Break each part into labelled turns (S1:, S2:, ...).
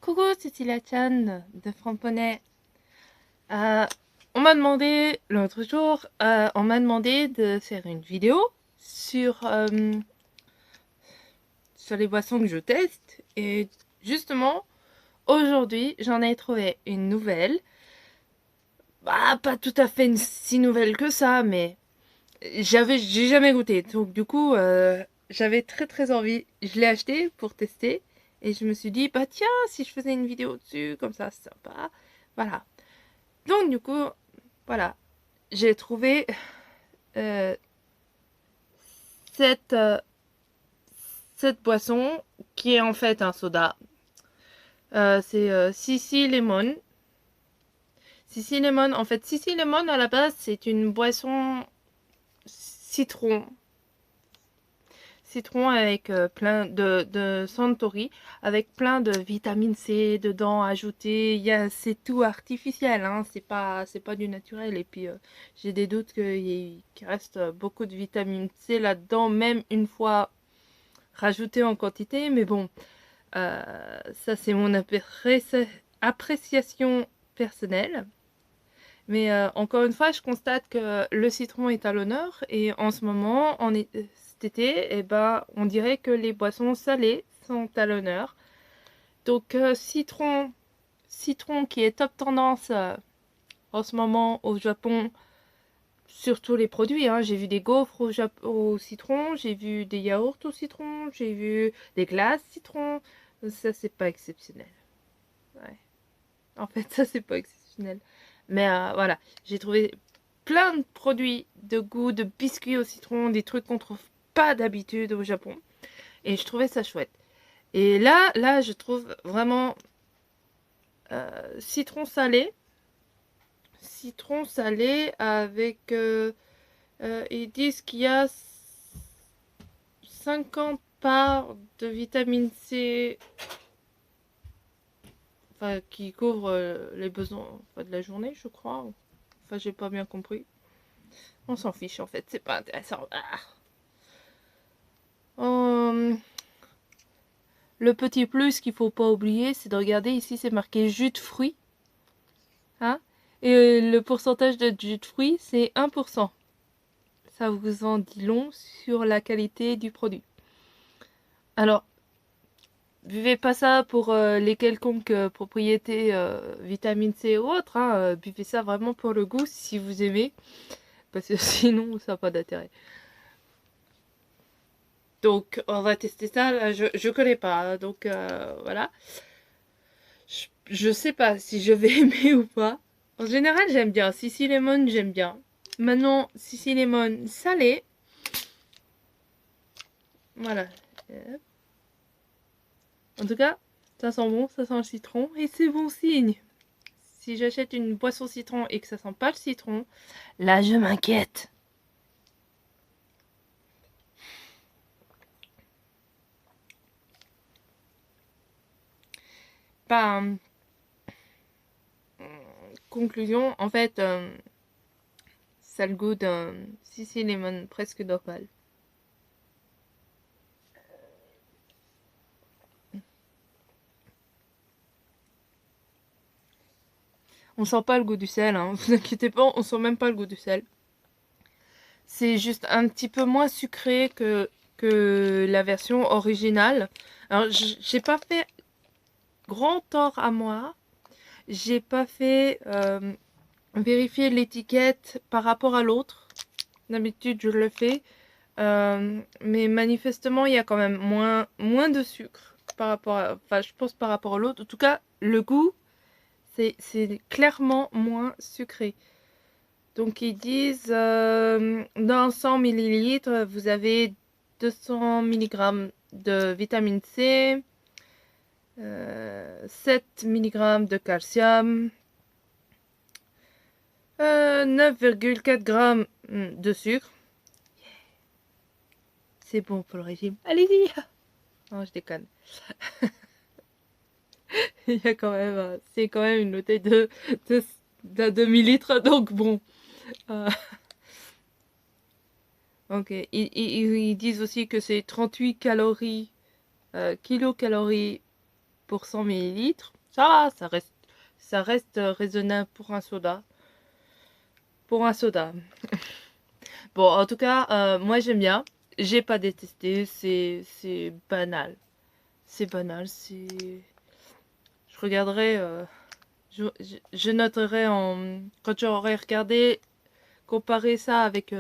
S1: Coucou, c'est Chan de Framponnet. Euh, on m'a demandé l'autre jour, on m'a demandé de faire une vidéo sur les boissons que je teste. Et justement, aujourd'hui, j'en ai trouvé une nouvelle. Bah, pas tout à fait si nouvelle que ça, mais j'ai jamais goûté. Donc du coup, j'avais très très envie. Je l'ai acheté pour tester. Et je me suis dit, bah tiens, si je faisais une vidéo dessus, comme ça, c'est sympa. Voilà. Donc du coup, voilà, j'ai trouvé euh, cette, euh, cette boisson qui est en fait un soda. C'est Sissi Lemon. Sissi Lemon, en fait, Sissi Lemon à la base, c'est une boisson citron. Citron avec plein de Suntory, avec plein de vitamine C dedans ajoutées. C'est tout artificiel, hein, c'est pas du naturel. Et puis j'ai des doutes qu'il reste beaucoup de vitamine C là-dedans, même une fois rajouté en quantité. Mais bon, ça c'est mon appréciation personnelle. Mais encore une fois, je constate que le citron est à l'honneur et en ce moment, cet été, eh ben, on dirait que les boissons salées sont à l'honneur. Donc citron qui est top tendance en ce moment au Japon sur tous les produits, hein. J'ai vu des gaufres au citron, j'ai vu des yaourts au citron, j'ai vu des glaces citron. Ça, c'est pas exceptionnel. Ouais. En fait, ça, c'est pas exceptionnel. Mais voilà, j'ai trouvé plein de produits de goût, de biscuits au citron, des trucs qu'on trouve pas d'habitude au Japon. Et je trouvais ça chouette. Et là, je trouve vraiment citron salé. Citron salé avec... ils disent qu'il y a 50 parts de vitamine C, enfin, qui couvre les besoins de la journée, je crois. Enfin, j'ai pas bien compris. On s'en fiche en fait, c'est pas intéressant. Le petit plus qu'il faut pas oublier, c'est de regarder ici, c'est marqué jus de fruits. Hein, et le pourcentage de jus de fruits, c'est 1%. Ça vous en dit long sur la qualité du produit. Alors, buvez pas ça pour les quelconques propriétés vitamine C ou autres. Hein, buvez ça vraiment pour le goût si vous aimez. Parce que sinon, ça n'a pas d'intérêt. Donc, on va tester ça. Là, je connais pas. Donc, voilà. Je sais pas si je vais aimer ou pas. En général, j'aime bien. Sissi Lemon, j'aime bien. Maintenant, Sissi Lemon salé. Voilà. En tout cas, ça sent bon, ça sent le citron. Et c'est bon signe. Si j'achète une boisson citron et que ça sent pas le citron, là, je m'inquiète. Pas. Conclusion, en fait, ça a le goût d'un Sissi Lemon presque normal. On sent pas le goût du sel, hein. Vous inquiétez pas, on sent même pas le goût du sel. C'est juste un petit peu moins sucré que la version originale. Alors, j'ai pas fait grand tort à moi. J'ai pas fait vérifier l'étiquette par rapport à l'autre. D'habitude, je le fais. Mais manifestement, il y a quand même moins de sucre par rapport à, enfin, je pense par rapport à l'autre. En tout cas, le goût, c'est clairement moins sucré. Donc, ils disent, dans 100 millilitres, vous avez 200 mg de vitamine C, 7 mg de calcium, 9,4 g de sucre. C'est bon pour le régime. Allez-y! Non, je déconne. Il y a quand même, c'est quand même une bouteille d'un demi-litre, donc bon. Euh, ok, ils disent aussi que c'est 38 calories, kilocalories pour 100 millilitres. Ça va, ça reste raisonnable pour un soda. Pour un soda. Bon, en tout cas, moi j'aime bien. J'ai pas détesté, c'est banal. C'est banal, c'est... Je regarderai, je noterai quand j'aurai regardé, comparer ça avec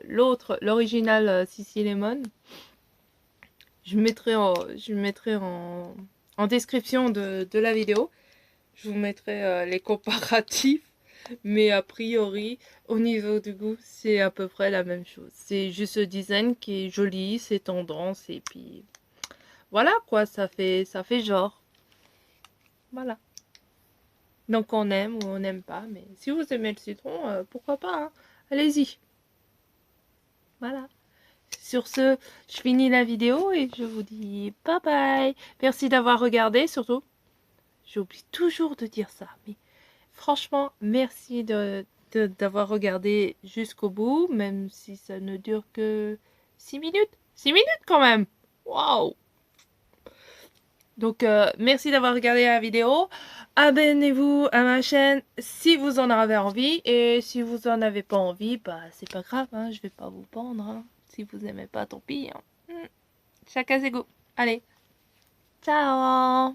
S1: l'original Sissi Lemon. Je mettrai en description de la vidéo. Je vous mettrai les comparatifs. Mais a priori, au niveau du goût, c'est à peu près la même chose. C'est juste le design qui est joli, c'est tendance, et puis voilà quoi, ça fait genre. Voilà. Donc on aime ou on n'aime pas, mais si vous aimez le citron, pourquoi pas, hein. Allez-y. Voilà. Sur ce, je finis la vidéo et je vous dis bye bye. Merci d'avoir regardé, surtout. J'oublie toujours de dire ça, mais franchement, merci d'avoir regardé jusqu'au bout, même si ça ne dure que 6 minutes. 6 minutes quand même. Waouh. Donc, merci d'avoir regardé la vidéo. Abonnez-vous à ma chaîne si vous en avez envie. Et si vous en avez pas envie, bah c'est pas grave, hein, je vais pas vous pendre, hein. Si vous aimez pas, tant pis, hein. Chacun ses goûts. Allez, ciao.